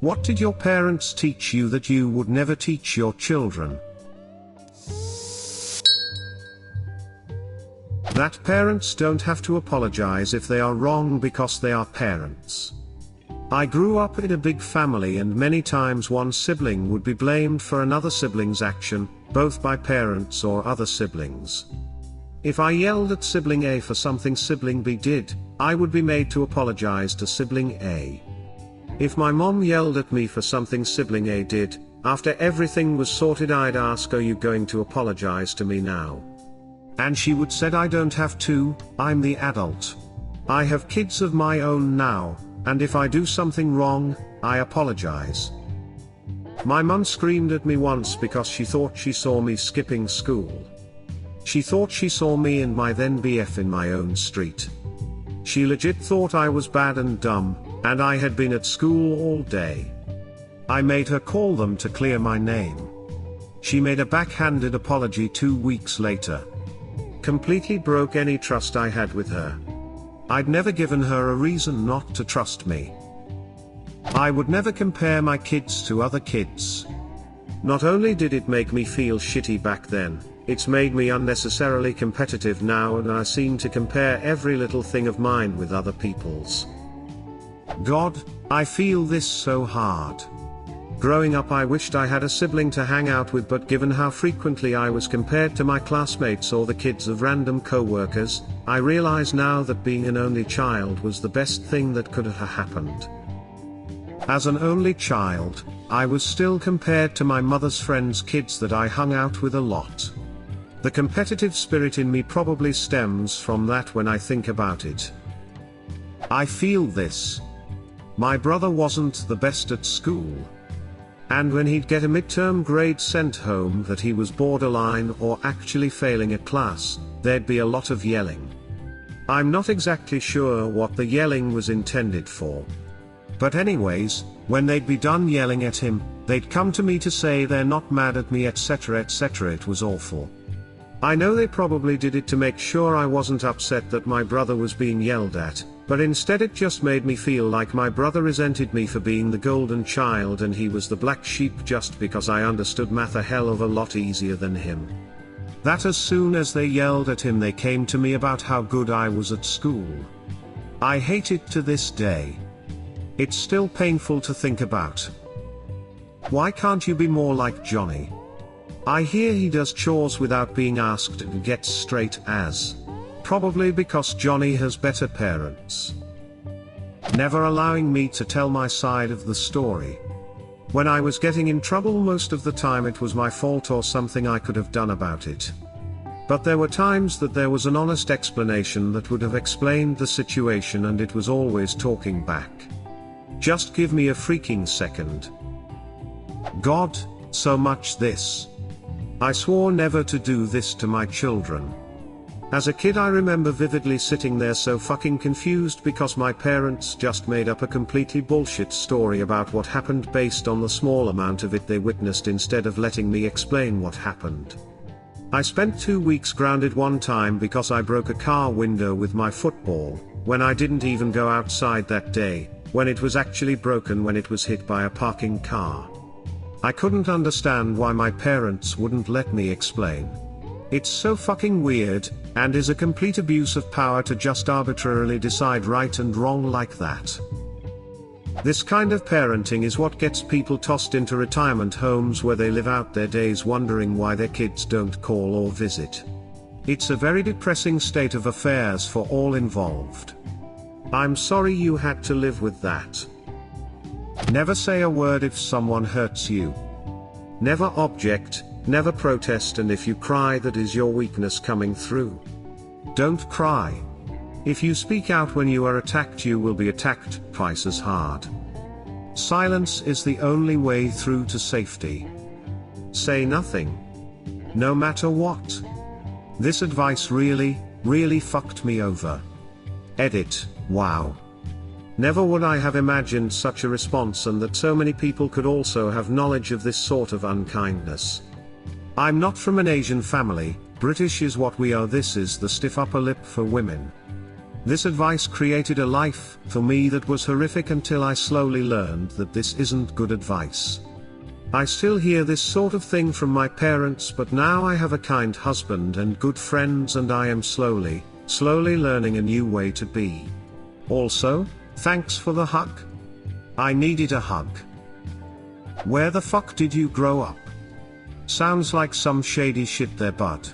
What did your parents teach you that you would never teach your children? That parents don't have to apologize if they are wrong because they are parents. I grew up in a big family, and many times one sibling would be blamed for another sibling's action, both by parents or other siblings. If I yelled at sibling A for something sibling B did, I would be made to apologize to sibling A. If my mom yelled at me for something sibling A did, after everything was sorted I'd ask, "Are you going to apologize to me now?" And she would said, "I don't have to, I'm the adult. I have kids of my own now, and if I do something wrong, I apologize." My mum screamed at me once because she thought she saw me skipping school. She thought she saw me and my then BF in my own street. She legit thought I was bad and dumb, and I had been at school all day. I made her call them to clear my name. She made a backhanded apology 2 weeks later. Completely broke any trust I had with her. I'd never given her a reason not to trust me. I would never compare my kids to other kids. Not only did it make me feel shitty back then, it's made me unnecessarily competitive now, and I seem to compare every little thing of mine with other people's. God, I feel this so hard. Growing up I wished I had a sibling to hang out with, but given how frequently I was compared to my classmates or the kids of random co-workers, I realize now that being an only child was the best thing that could have happened. As an only child, I was still compared to my mother's friends' kids that I hung out with a lot. The competitive spirit in me probably stems from that when I think about it. I feel this. My brother wasn't the best at school. And when he'd get a midterm grade sent home that he was borderline or actually failing a class, there'd be a lot of yelling. I'm not exactly sure what the yelling was intended for. But anyways, when they'd be done yelling at him, they'd come to me to say they're not mad at me, etc., etc. It was awful. I know they probably did it to make sure I wasn't upset that my brother was being yelled at, but instead it just made me feel like my brother resented me for being the golden child and he was the black sheep just because I understood math a hell of a lot easier than him. That as soon as they yelled at him they came to me about how good I was at school. I hate it to this day. It's still painful to think about. Why can't you be more like Johnny? I hear he does chores without being asked and gets straight A's. Probably because Johnny has better parents. Never allowing me to tell my side of the story. When I was getting in trouble most of the time it was my fault or something I could have done about it. But there were times that there was an honest explanation that would have explained the situation and it was always talking back. Just give me a freaking second. God, so much this. I swore never to do this to my children. As a kid I remember vividly sitting there so fucking confused because my parents just made up a completely bullshit story about what happened based on the small amount of it they witnessed instead of letting me explain what happened. I spent 2 weeks grounded one time because I broke a car window with my football, when I didn't even go outside that day, when it was actually broken when it was hit by a parking car. I couldn't understand why my parents wouldn't let me explain. It's so fucking weird, and is a complete abuse of power to just arbitrarily decide right and wrong like that. This kind of parenting is what gets people tossed into retirement homes where they live out their days wondering why their kids don't call or visit. It's a very depressing state of affairs for all involved. I'm sorry you had to live with that. Never say a word if someone hurts you. Never object, never protest, and if you cry that is your weakness coming through. Don't cry. If you speak out when you are attacked you will be attacked twice as hard. Silence is the only way through to safety. Say nothing. No matter what. This advice really fucked me over. Edit, wow. Never would I have imagined such a response and that so many people could also have knowledge of this sort of unkindness. I'm not from an Asian family, British is what we are. This is the stiff upper lip for women. This advice created a life for me that was horrific until I slowly learned that this isn't good advice. I still hear this sort of thing from my parents, but now I have a kind husband and good friends, and I am slowly learning a new way to be. Also, thanks for the hug. I needed a hug. Where the fuck did you grow up? Sounds like some shady shit there, bud.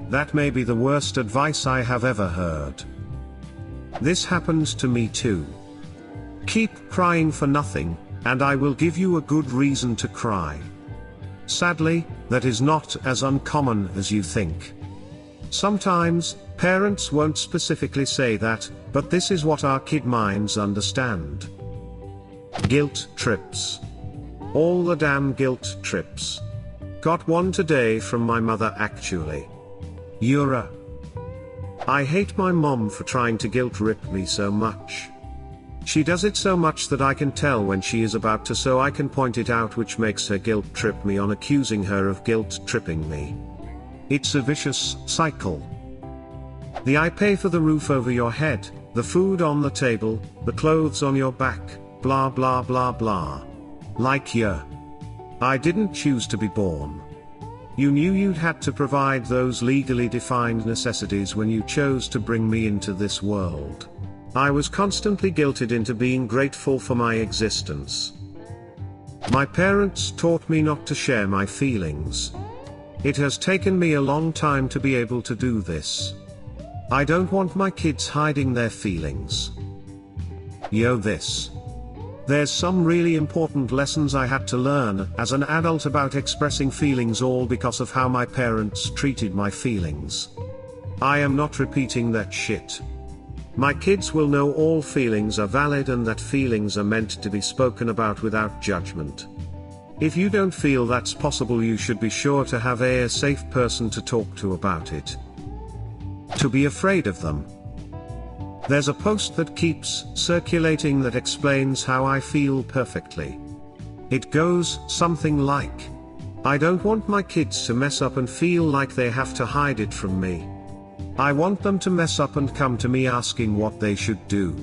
That may be the worst advice I have ever heard. This happens to me too. Keep crying for nothing, and I will give you a good reason to cry. Sadly, that is not as uncommon as you think. Sometimes, parents won't specifically say that, but this is what our kid minds understand. Guilt trips. All the damn guilt trips. Got one today from my mother actually. Yura. I hate my mom for trying to guilt trip me so much. She does it so much that I can tell when she is about to, so I can point it out, which makes her guilt trip me on accusing her of guilt tripping me. It's a vicious cycle. I pay for the roof over your head, the food on the table, the clothes on your back, blah blah blah blah. Like yeah. I didn't choose to be born. You knew you'd had to provide those legally defined necessities when you chose to bring me into this world. I was constantly guilted into being grateful for my existence. My parents taught me not to share my feelings. It has taken me a long time to be able to do this. I don't want my kids hiding their feelings. There's some really important lessons I had to learn as an adult about expressing feelings, all because of how my parents treated my feelings. I am not repeating that shit. My kids will know all feelings are valid and that feelings are meant to be spoken about without judgment. If you don't feel that's possible, you should be sure to have a safe person to talk to about it. To be afraid of them. There's a post that keeps circulating that explains how I feel perfectly. It goes something like, I don't want my kids to mess up and feel like they have to hide it from me. I want them to mess up and come to me asking what they should do.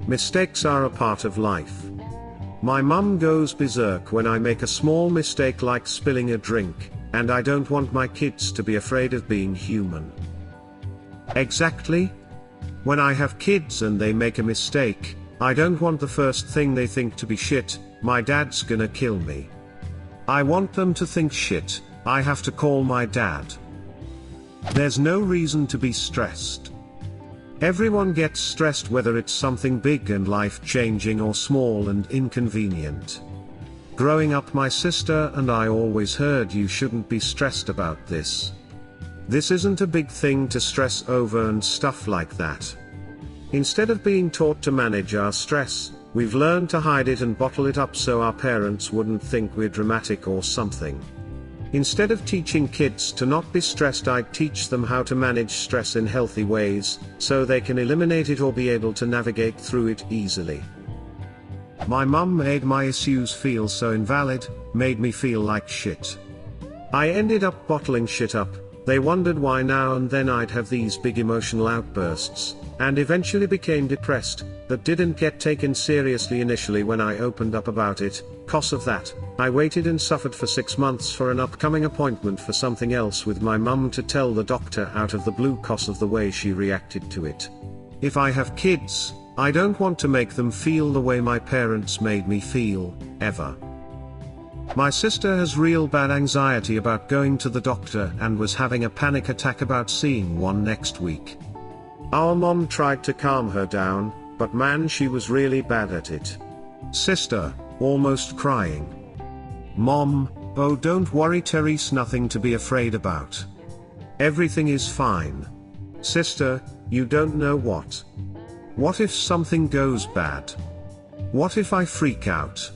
Mistakes are a part of life. My mum goes berserk when I make a small mistake like spilling a drink, and I don't want my kids to be afraid of being human. Exactly. When I have kids and they make a mistake, I don't want the first thing they think to be shit, my dad's gonna kill me. I want them to think shit, I have to call my dad. There's no reason to be stressed. Everyone gets stressed, whether it's something big and life-changing or small and inconvenient. Growing up, my sister and I always heard you shouldn't be stressed about this. This isn't a big thing to stress over and stuff like that. Instead of being taught to manage our stress, we've learned to hide it and bottle it up so our parents wouldn't think we're dramatic or something. Instead of teaching kids to not be stressed, I'd teach them how to manage stress in healthy ways, so they can eliminate it or be able to navigate through it easily. My mum made my issues feel so invalid, made me feel like shit. I ended up bottling shit up. They wondered why. Now and then I'd have these big emotional outbursts, and eventually became depressed. That didn't get taken seriously initially when I opened up about it. Cause of that, I waited and suffered for 6 months for an upcoming appointment for something else with my mum to tell the doctor out of the blue cause of the way she reacted to it. If I have kids, I don't want to make them feel the way my parents made me feel, ever. My sister has real bad anxiety about going to the doctor and was having a panic attack about seeing one next week. Our mom tried to calm her down, but man, she was really bad at it. Sister, almost crying. Mom, oh don't worry Therese, nothing to be afraid about. Everything is fine. Sister, you don't know what. What if something goes bad? What if I freak out?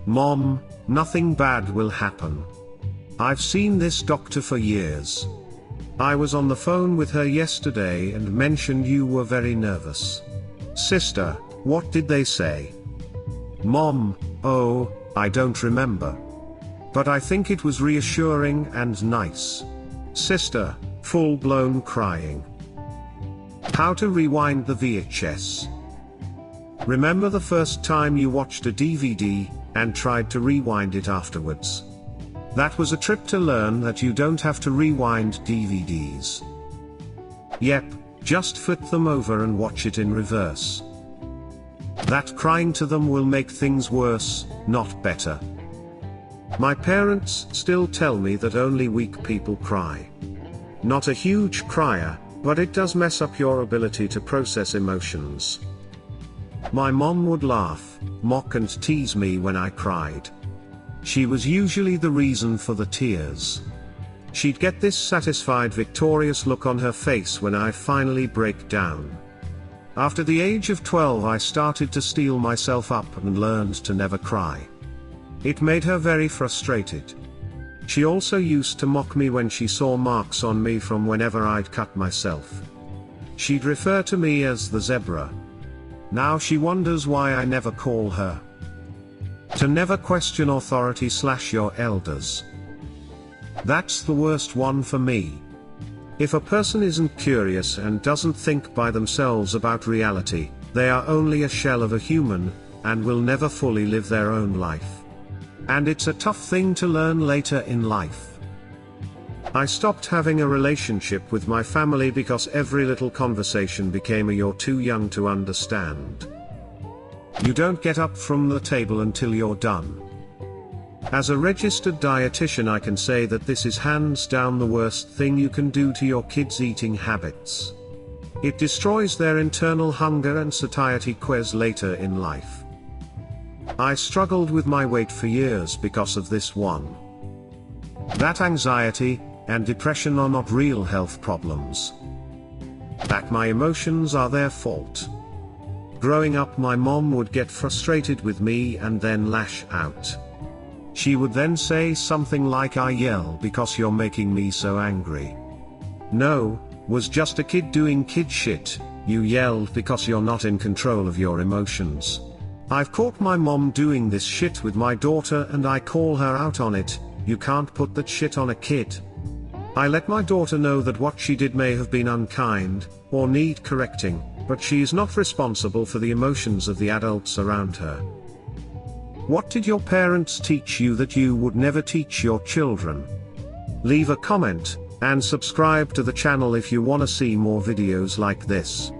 Mom, nothing bad will happen. I've seen this doctor for years. I was on the phone with her yesterday and mentioned you were very nervous. Sister, what did they say? Mom, oh, I don't remember. But I think it was reassuring and nice. Sister, full-blown crying. How to rewind the VHS. Remember the first time you watched a DVD, and tried to rewind it afterwards? That was a trip to learn that you don't have to rewind DVDs. Yep, just flip them over and watch it in reverse. That crying to them will make things worse, not better. My parents still tell me that only weak people cry. Not a huge crier, but it does mess up your ability to process emotions. My mom would laugh, mock and tease me when I cried. She was usually the reason for the tears. She'd get this satisfied, victorious look on her face when I finally break down. After the age of 12 I started to steel myself up and learned to never cry. It made her very frustrated. She also used to mock me when she saw marks on me from whenever I'd cut myself. She'd refer to me as the zebra. Now she wonders why I never call her. To never question authority / your elders. That's the worst one for me. If a person isn't curious and doesn't think by themselves about reality, they are only a shell of a human, and will never fully live their own life. And it's a tough thing to learn later in life. I stopped having a relationship with my family because every little conversation became a "you're too young to understand." You don't get up from the table until you're done. As a registered dietitian, I can say that this is hands down the worst thing you can do to your kids' eating habits. It destroys their internal hunger and satiety quest later in life. I struggled with my weight for years because of this one. That anxiety and depression are not real health problems. That my emotions are their fault. Growing up, my mom would get frustrated with me and then lash out. She would then say something like, "I yell because you're making me so angry." No, was just a kid doing kid shit. You yelled because you're not in control of your emotions. I've caught my mom doing this shit with my daughter and I call her out on it. You can't put that shit on a kid. I let my daughter know that what she did may have been unkind, or need correcting, but she is not responsible for the emotions of the adults around her. What did your parents teach you that you would never teach your children? Leave a comment, and subscribe to the channel if you want to see more videos like this.